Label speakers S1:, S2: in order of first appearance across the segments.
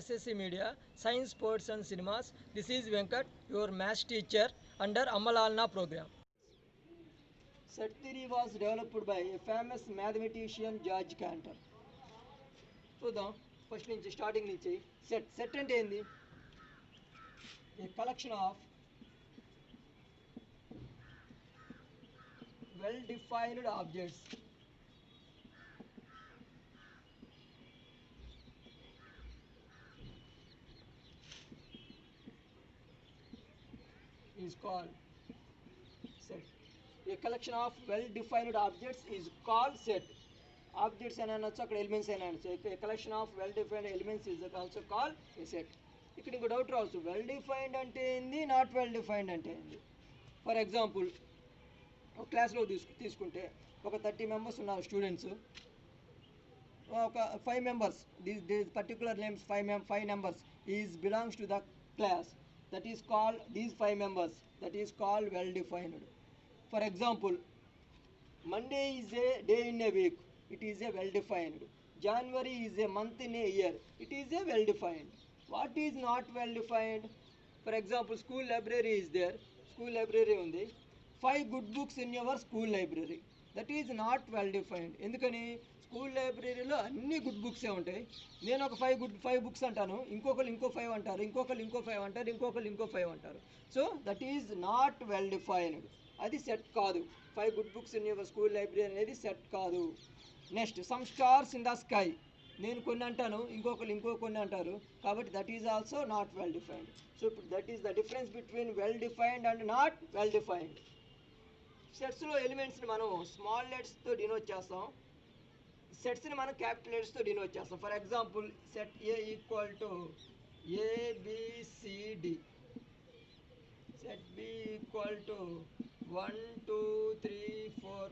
S1: SSC Media, Science, Sports and Cinemas. This is Venkat, your maths teacher under Ammalalna program. Set theory was developed by a famous mathematician George Cantor. చూద్దాం first నుంచి starting నుంచి set అంటే ఏంది? A collection of well defined objects is called set. A collection of well defined objects is called set. Objects and అనొచ్చు, అక్కడ elements అయినా అనొచ్చు. A collection of well defined elements is also called a set. ఇక్కడ ఇంకో doubt రావచ్చు, well defined అంటే ఏంది, not well defined అంటే ఏంది? ఫర్ ఎగ్జాంపుల్ ఒక క్లాస్లో తీసుకుంటే ఒక 30 మెంబర్స్ ఉన్నారు స్టూడెంట్స్. ఒక 5 members, these particular names 5 members is belongs to the class. That is called, these 5 members, that is called well defined. For example, Monday is a day in a week, it is a well defined. January is a month in a year, it is a well defined. What is not well defined? For example, school library is there, school library undi, 5 good books in your school library, that is not well defined. ఎందుకని school లైబ్రరీలో అన్ని good బుక్సే ఉంటాయి. నేను ఒక 5 books అంటాను, ఇంకొకరు ఇంకో 5 అంటారు, ఇంకొకరు ఇంకో 5 అంటారు, ఇంకొకరు ఇంకో 5 అంటారు. So that is not well defined, అది సెట్ కాదు. 5 good books in your school library అనేది సెట్ కాదు. Next, some stars in the sky, నేను కొన్ని అంటాను, ఇంకొకరు ఇంకో కొన్ని అంటారు, కాబట్టి that is also not well defined. So ఇప్పుడు that is the difference between well defined and not well defined. సెట్స్లో ఎలిమెంట్స్ని మనం స్మాల్ లెటర్స్తో డినోట్ చేస్తాం, సెట్స్ని మనం క్యాపిటల్ లెటర్స్తో డినోట్ చేస్తాం. For example, set A equal to ABCD, set B equal to 1 2 3 4.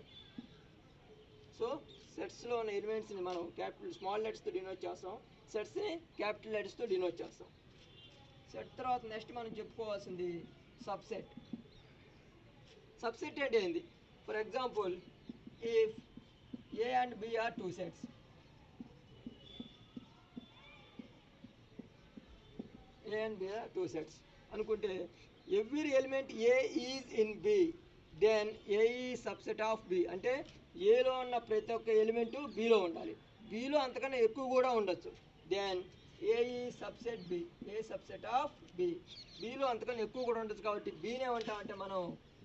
S1: So సెట్స్లో ఉన్న ఎలిమెంట్స్ని మనం స్మాల్ లెటర్స్తో డినోట్ చేస్తాం, సెట్స్ని క్యాపిటల్ లెటర్స్తో డినోట్ చేస్తాం. సెట్ తర్వాత నెక్స్ట్ మనం చెప్పుకోవాల్సింది సబ్సెట్. సబ్సెట్ అంటే ఏంది? For example, if A and B are 2 sets, A and B are 2 sets అనుకుంటే, every element A is in B, then A is subset of B. అంటే ఏలో ఉన్న ప్రతి ఒక్క ఎలిమెంటు Bలో ఉండాలి, Bలో అంతకన్నా ఎక్కువ కూడా ఉండొచ్చు. Then A is subset B, A subset of B, Bలో అంతకన్నా ఎక్కువ కూడా ఉండొచ్చు. కాబట్టి Bని ఏమంటామంటే మనం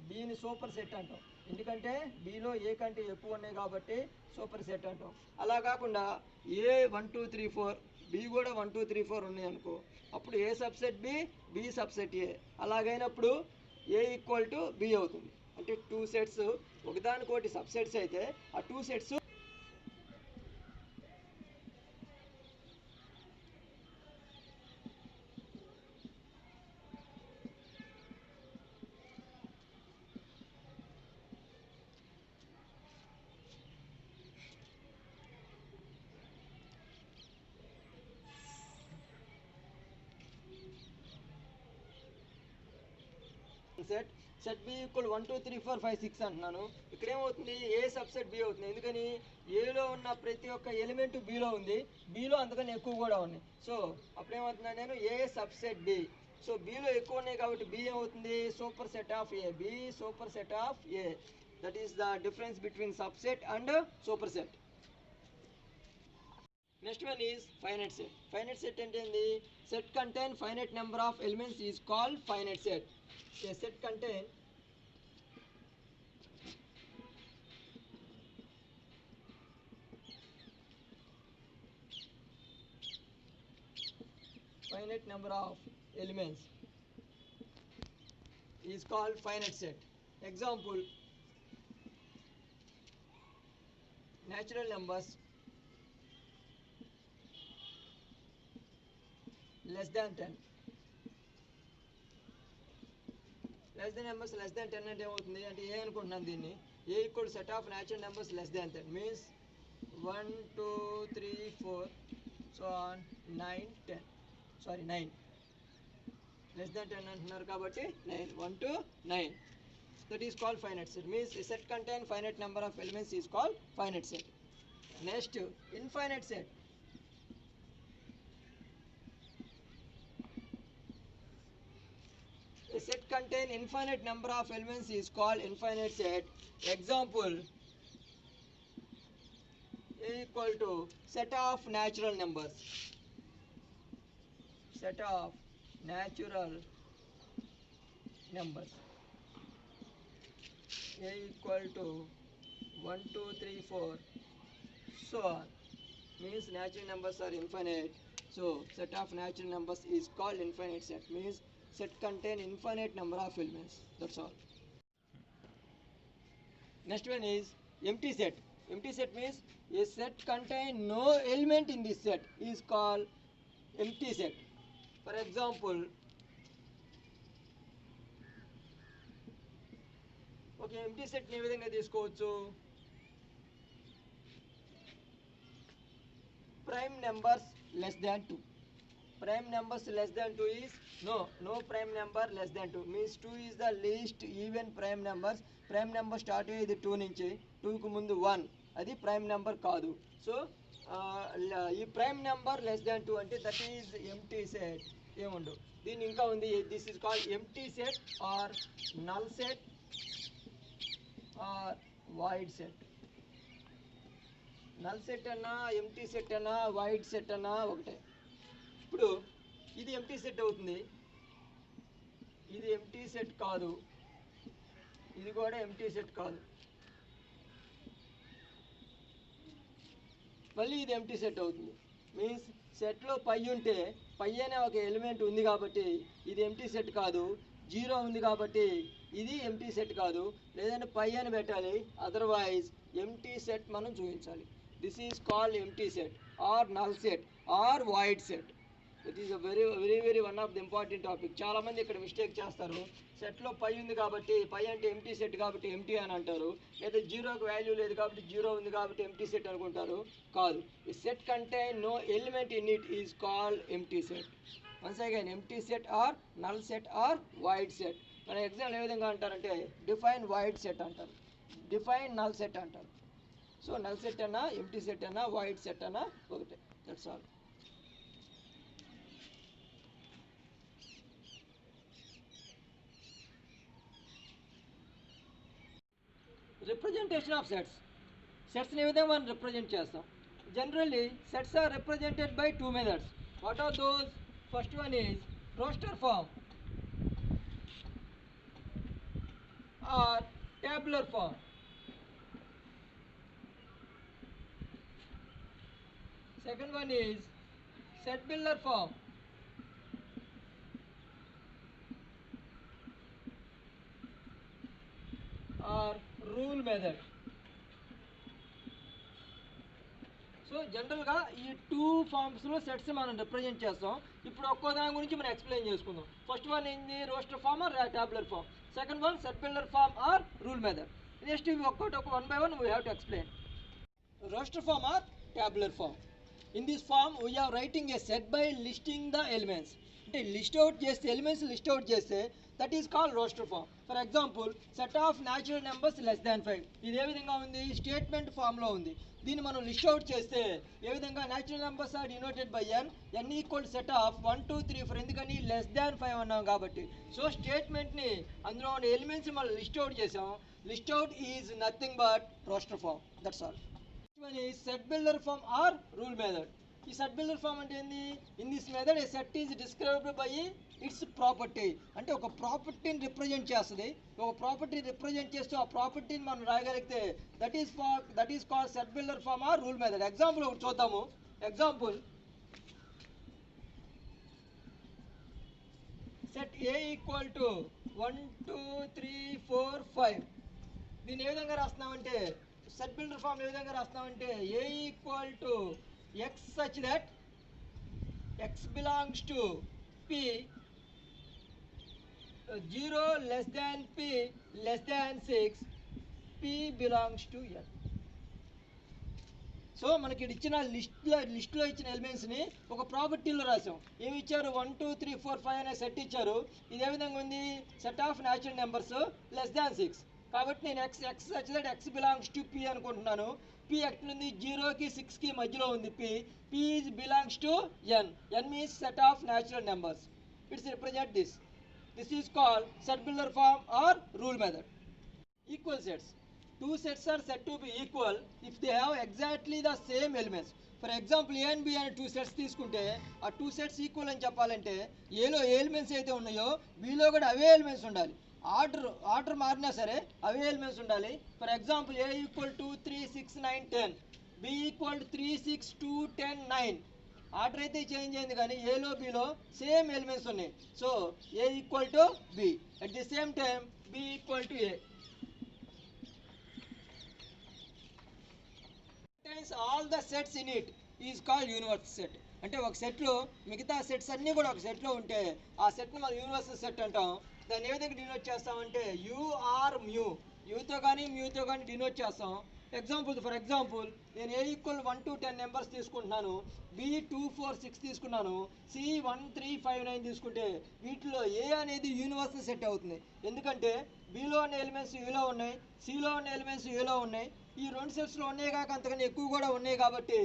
S1: Bని సూపర్ సెట్ అంటాం, ఎందుకంటే Bలో A కంటే ఎక్కువ ఉన్నాయి కాబట్టి సూపర్ సెట్ అంటాం. అలా కాకుండా A 1 2 3 4, B కూడా 1 2 3 4 ఉన్నాయి అనుకో, అప్పుడు A subset B, B subset A. అలాగైనప్పుడు A equal to B అవుతుంది. అంటే 2 సెట్స్ ఒకదానికోటి సబ్సెట్స్ అయితే ఆ 2 సెట్స్ సెట్ బి ఈక్వల్ 1 2 3 4 5 6 అంటున్నాను. ఇక్కడ ఏమవుతుంది? ఏ సబ్సెట్ బి అవుతుంది, ఎందుకని ఏలో ఉన్న ప్రతి ఒక్క ఎలిమెంట్ Bలో ఉంది, Bలో అంతకన్నా ఎక్కువ కూడా ఉన్నాయి. సో అప్పుడు ఏమవుతుందా, నేను ఏ సబ్సెట్ బి. సో Bలో ఎక్కువ ఉన్నాయి కాబట్టి B ఏమవుతుంది? Super set of A, B super set of A. That is the difference between subset and super set. Next one is finite set. Finite set అంటే ఏంది? Set contain finite number of elements is called finite set. A set contain finite number of elements is called finite set. Example, natural numbers less than 10. Less than numbers less than 10 అంటే ఏమవుతుంది అంటే A అనుకుంటున్నాను దీన్ని. A equal set of natural numbers less than 10 means 1 2 3 4 so on 9 10 sorry 9 less than 10 అంటున్నారు కాబట్టి 9 1 to 9. That is called finite set. Means a set contain finite number of elements is called finite set. Next, infinite set. A set contain infinite number of elements is called infinite set. Example, A equal to set of natural numbers. Set of natural numbers. A equal to 1, 2, 3, 4, so on. Means natural numbers are infinite. So set of natural numbers is called infinite set. Means set contain infinite number of elements. That's all. Next one is empty set. Empty set means a set contain no element in this set is called empty set. For example, okay, empty set ని ఏ విధంగా తీసుకోవచ్చు? Prime numbers less than 2. Prime numbers less than 2 is no prime number less than 2 means 2 is the least even prime numbers. Prime number start అయ్యేది 2 నుంచి, 2 కు ముందు 1, అది prime number కాదు. So ఈ prime number less than 2 అంటే that is empty set. ఏముండవు. దీని ఇంకా ఉంది, this is called empty set or null set or void set. Null set అన్నా ఎంటీ సెట్ అన్నా వైడ్ సెట్ అన్నా ఒకటే. ఇప్పుడు ఇది ఎంటీ సెట్ అవుతుంది, ఇది ఎంటీ సెట్ కాదు, ఇది కూడా ఎంటీ సెట్ కాదు, మళ్ళీ ఇది ఎంటీ సెట్ అవుతుంది. మీన్స్ సెట్లో పై ఉంటే పై అనే ఒక ఎలిమెంట్ ఉంది కాబట్టి ఇది ఎంటీ సెట్ కాదు, జీరో ఉంది కాబట్టి ఇది ఎంటీ సెట్ కాదు, లేదంటే పై అని పెట్టాలి, అదర్వైజ్ ఎంటీ సెట్ మనం చూపించాలి. This is called empty set or null set or void set. It is a very one of the important topic. చాలా మంది ఇక్కడ మిస్టేక్ చేస్తారు. సెట్లో పై ఉంది కాబట్టి పై అంటే ఎంటీ సెట్ కాబట్టి ఎంటీ అని అంటారు, లేదా జీరోకి వాల్యూ లేదు కాబట్టి జీరో ఉంది కాబట్టి ఎంటీ సెట్ అనుకుంటారు. కాదు, ఈ set contain no element in it is called empty set. Once again empty set or null set or void set. మన ఎగ్జామ్ ఏ విధంగా అంటారంటే డిఫైన్ వైడ్ సెట్ అంటారు, డిఫైన్ నల్ సెట్ అంటారు. సో నల్ సెట్ అన్నా ఎంటీ సెట్ అన్నా void set అన్నా ఒకటే. That's all. Representation of sets. సెట్స్ని ఏ విధంగా మనం రిప్రజెంట్ చేస్తాం? Generally sets are represented by 2 methods. What are those? First one is roster form or tabular form. Second one is set builder form. Or rule method. So జనరల్గా ఈ 2 ఫార్మ్స్లో sets మనం represent చేస్తాం. ఇప్పుడు ఒక్కో దాని గురించి మనం ఎక్స్ప్లెయిన్ చేసుకుందాం. ఫస్ట్ వన్ ఏంది? Roster form or tabular form. Second one set builder form or rule method. Next ఇవి ఒక్కొక్కటి ఒక 1 by 1 we have to explain. Roster form or tabular form. In this form we are writing a set by listing the elements. అంటే list out చేస్తే elements list out చేస్తే that is called roster form. For example set of natural numbers less than 5. ఇది ఏ విధంగా ఉంది? Statement ఫామ్లో ఉంది. దీన్ని మనం లిస్ట్ అవుట్ చేస్తే ఏ విధంగా? Natural numbers are denoted by n equal set of 1 2 3 4. ఎందుకని? లెస్ దాన్ 5 అన్నాం కాబట్టి. సో స్టేట్మెంట్ని అందులో ఉన్న ఎలిమెంట్స్ మనం లిస్ట్ అవుట్ చేసాం. List out is nothing but roster form. That's all. One is set builder form or rule method. ఈ set builder form అంటే ఏంది? In this method a set is described by its property. అంటే ఒక ప్రాపర్టీని represent చేస్తుంది. ఒక property represent చేస్తూ ఆ ప్రాపర్టీని మనం రాయగలిగితే that is called set builder form or rule method. Example ఒకటి చూద్దాము. Example set A equal to 1 2 3 4 5. దీన్ని ఏ విధంగా రాస్తున్నామంటే సెట్ బిల్డర్ ఫామ్ ఏ విధంగా రాస్తున్నామంటే A equal to x such that x belongs to P, 0 less than P less than 6, P belongs to N. So మనకి ఇచ్చిన లిస్ట్లో ఇచ్చిన ఎలిమెంట్స్ని ఒక ప్రాపర్టీలో రాసాం. ఏమి ఇచ్చారు? 1 2 3 4 5 అనే సెట్ ఇచ్చారు. ఇది ఏ విధంగా ఉంది? Set of natural numbers less దాన్ 6. కాబట్టి నేను x such that x belongs to P అనుకుంటున్నాను. P ఎక్కడ ఉంది? 0కి 6కి మధ్యలో ఉంది P. P belongs to N. N means set of natural numbers. It's represent this. This is called set builder form or rule method. Equal sets. Two sets are said to be equal if they have exactly the same elements. For example, A and B అనే two sets తీసుకుంటే ఆ two sets equal అని చెప్పాలంటే ఏలో ఏ elements అయితే ఉన్నాయో బీలో కూడా అవే elements ఉండాలి. ఆర్డర్ మారినా సరే అవే ఎలిమెంట్స్ ఉండాలి. For example A equal to 3 6 9 10, B equal to 3 6 2 10 9. Order అయితే చేంజ్ అయింది కానీ ఏలో బీలో సేమ్ ఎలిమెంట్స్ ఉన్నాయి. So A equal to B, at the same time B equal to A. All the sets in it is called universal set. అంటే ఒక సెట్లో మిగతా sets అన్నీ కూడా ఒక సెట్లో ఉంటే ఆ సెట్ని మనం యూనివర్సల్ సెట్ అంటాం. దాన్ని ఏ విధంగా డినోట్ చేస్తామంటే యూఆర్ మ్యూ, యూతో కానీ మ్యూతో కానీ డినోట్ చేస్తాం. ఫర్ ఎగ్జాంపుల్ నేను A ఈక్వల్ 1 to 10 నెంబర్స్ తీసుకుంటున్నాను, B 2 4 6 తీసుకున్నాను, C 1 3 5 9 తీసుకుంటే వీటిలో A అనేది యూనివర్సల్ సెట్ అవుతుంది. ఎందుకంటే Bలో ఉన్న ఎలిమెంట్స్ Uలో ఉన్నాయి, Cలో ఉన్న ఎలిమెంట్స్ Uలో ఉన్నాయి. ఈ రెండు సెట్స్లో ఉన్నాయి కాక అంతకన్నా ఎక్కువ కూడా ఉన్నాయి కాబట్టి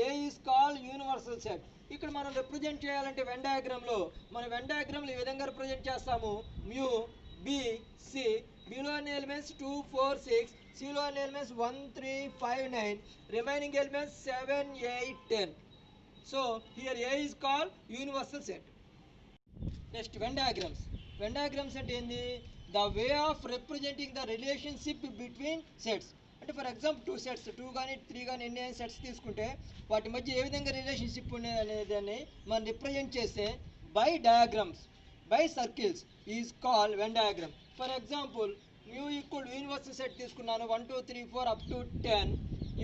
S1: A is called universal set. ఇక్కడ మనం రిప్రజెంట్ చేయాలంటే వెన్ డయాగ్రామ్లో ఈ విధంగా రిప్రజెంట్ చేస్తాము. మ్యూ B C, Bలో ఉన్న ఎలిమెంట్స్ 2 4 6, Cలో ఉన్న elements 1 3 5 9, remaining elements 7 8 10. So here A is called universal set. Next Venn diagrams అంటే ఏంది? The way of representing the relationship between sets. అంటే ఫర్ ఎగ్జాంపుల్ టూ సెట్స్ 2 కానీ 3 కానీ ఎన్ని సెట్స్ తీసుకుంటే వాటి మధ్య ఏ విధంగా రిలేషన్షిప్ ఉండేది అనేదాన్ని మనం రిప్రజెంట్ చేస్తే by diagrams, by circles is called Venn diagram. For example mu equal universal set తీసుకున్నాను 1 2 3 4 up to 10,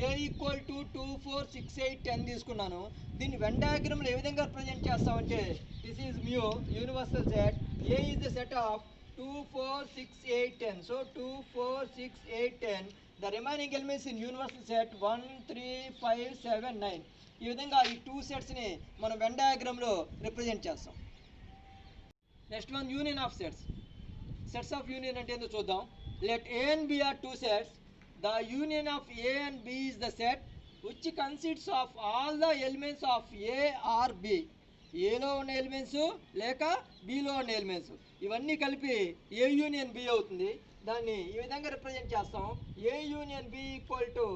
S1: A equal to 2 4 6 8 10 తీసుకున్నాను. దీన్ని వెన్ డయాగ్రామ్లో ఏ విధంగా రిప్రజెంట్ చేస్తామంటే this is mu universal set, A is the set of 2 4 6 8 10. So 2 4 6 8 10. The remaining elements in universal set 1 3 5 7 9. ఈ విధంగా ఈ two సెట్స్ని మనం when డయాగ్రామ్లో represent చేస్తాం. Next one union of sets. Sets of union అంటే ఏంటో చూద్దాం. Let A and B are two sets. The union of A and B is the set which consists of all the elements of A or B. ఏలో ఉన్న elements లేక బీలో ఉన్న elements ఇవన్నీ కలిపి A union B అవుతుంది. దాన్ని ఈ విధంగా రిప్రజెంట్ చేస్తాం. A union B equal to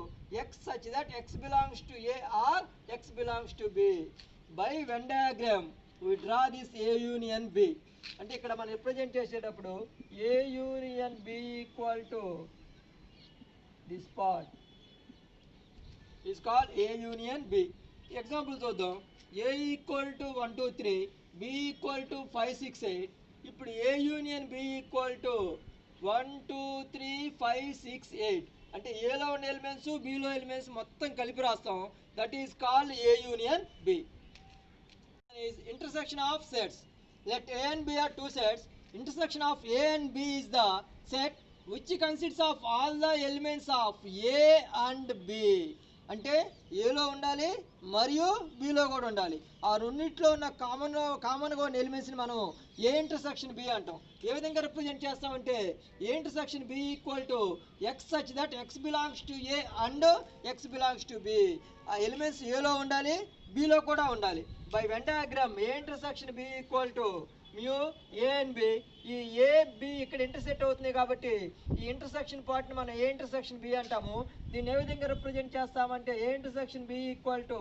S1: X such that X belongs to A or X belongs to B. By Venn diagram we draw this A union B. అంటే ఇక్కడ మనం రిప్రజెంట్ చేసేటప్పుడు A union B equal to this part is called A union B. Example చూద్దాం. A equal to 1 2 3, B equal to 5 6 8. ఇప్పుడు A union B equal to 1 2 3 5 6 8. అంటే ఏలో ఉన్న elements బీలో elements మొత్తం కలిపి రాస్తాం. That is called A union B. is intersection of sets. Let A and B are two sets. Intersection of A and B is the set which consists of all the elements of A and B. అంటే ఏలో ఉండాలి మరియు బీలో కూడా ఉండాలి. ఆ రెండింటిలో ఉన్న కామన్గా ఉన్న ఎలిమెంట్స్ని మనం ఏ ఇంటర్సెక్షన్ బి అంటాం. ఏ విధంగా రిప్రజెంట్ చేస్తామంటే A intersection B equal to X such that X belongs to A and X belongs to B. ఆ ఎలిమెంట్స్ ఏలో ఉండాలి బీలో కూడా ఉండాలి. By Venn diagram A intersection B equal to mu A and B. ఈ A B ఇక్కడ intersect అవుతుంది కాబట్టి ఈ ఇంటర్సెక్షన్ పార్ట్ని మనం ఏ ఇంటర్సెక్షన్ బి అంటాము. దీన్ని ఏ విధంగా రిప్రజెంట్ చేస్తామంటే A intersection B equal to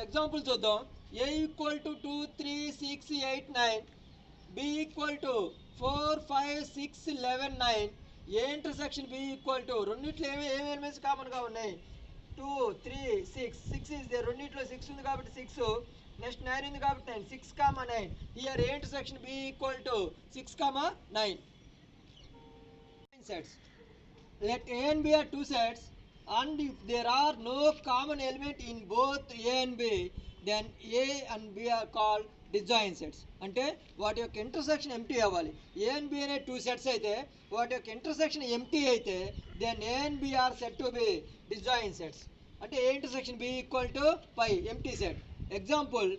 S1: example చూద్దాం. A equal to 2 3 6 8 9, B equal to 4 5 6 11 9. A intersection B equal to రెండిట్లో ఏమి ఎలిమెంట్స్ కామన్గా ఉన్నాయి 2 3 6. 6 ఇస్ దే, రెండిట్లో 6 ఉంది కాబట్టి 6, నెక్స్ట్ 9 ఉంది కాబట్టి 9. 6, 9. Here A intersection B equal to 6, 9. Sets. Let A and B are two sets, and if there are no common element in both A and B, then A and B are called disjoint sets. అంటే వాటి యొక్క intersection empty అవ్వాలి. A and B అనే two sets అయితే వాటి యొక్క intersection empty అయితే then A and B are said to be disjoint sets. అంటే A intersection B equal to phi empty set. Example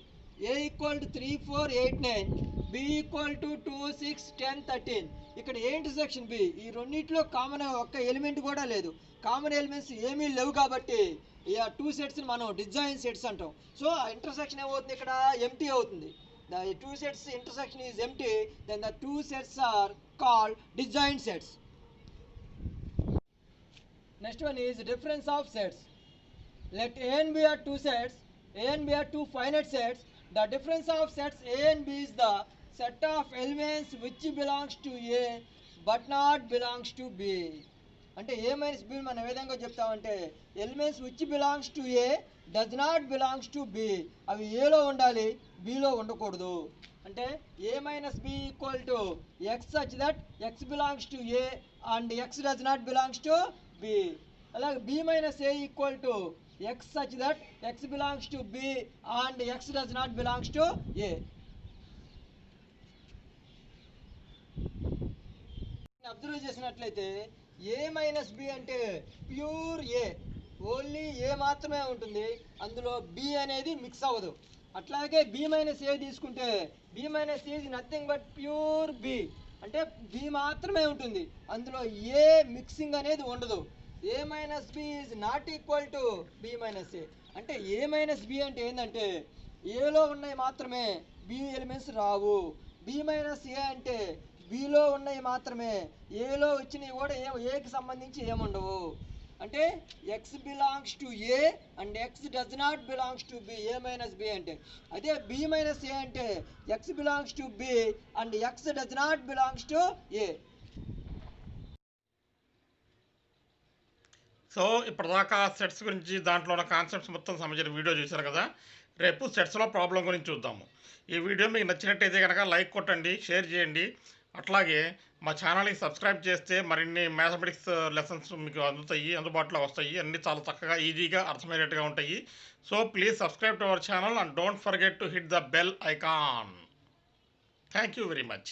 S1: A equal to 3 4 8 9, B equal to 2 6 10 13. ఇక్కడ ఏ intersection B ఈ రెండింటిలో common ఒక్క element కూడా లేదు. Common elements ఏమీ లేవు కాబట్టి ఈ టూ సెట్స్ని మనం డిజాయిన్ సెట్స్ అంటాం. సో ఆ ఇంటర్సెక్షన్ ఏమవుతుంది ఇక్కడ ఎంటీ అవుతుంది. the two sets intersection is empty, then the two sets are called disjoint sets. Next one is difference of sets. Let A and B are two sets, A and B are two finite sets. The difference of sets A and B is the set of elements which belongs to A but not belongs to B. అంటే A minus B మనం ఏ విధంగా చెప్తామంటే elements which belongs to A does not belongs to B, అవి ఏలో ఉండాలి బిలో ఉండకూడదు. అంటే A minus B equal to X such that X belongs to A and X does not belongs to B. అలాగే B minus A equal to X such that X belongs to B and X does not belongs to A. Observe చేసినట్లయితే A minus B అంటే pure A, only A మాత్రమే ఉంటుంది, అందులో B అనేది mix అవ్వదు. అట్లాగే B minus A తీసుకుంటే B minus A is nothing but pure B, అంటే బి మాత్రమే ఉంటుంది, అందులో ఏ మిక్సింగ్ అనేది ఉండదు. A minus B is not equal to B minus A, అంటే ఏ మైనస్ బి అంటే ఏంటంటే ఏలో ఉన్నాయి మాత్రమే బి ఎలిమెంట్స్ రావు. బి మైనస్ ఏ అంటే బిలో ఉన్నాయి మాత్రమే, ఏలో వచ్చినవి కూడా ఏకి సంబంధించి ఏముండవు. అంటే X belongs to A and X does not belongs to B, A minus B అంటే. అదే బి మైనస్ ఏ అంటే X belongs to B and X does not belongs to A.
S2: So ఇప్పటిదాకా సెట్స్ గురించి దాంట్లో ఉన్న కాన్సెప్ట్స్ మొత్తం సంబంధించిన video చూశారు కదా. రేపు సెట్స్లో ప్రాబ్లం గురించి చూద్దాము. ఈ వీడియో మీకు నచ్చినట్టయితే కనుక లైక్ కొట్టండి, షేర్ చేయండి. అట్లాగే మా ఛానల్ని సబ్స్క్రైబ్ చేస్తే మరిన్ని మ్యాథమెటిక్స్ లెసన్స్ మీకు అందుబాటులో వస్తాయి. అన్నీ చాలా చక్కగా ఈజీగా అర్థమయ్యేట్టుగా ఉంటాయి. So please subscribe to our channel and don't forget to hit the bell icon. Thank you very much.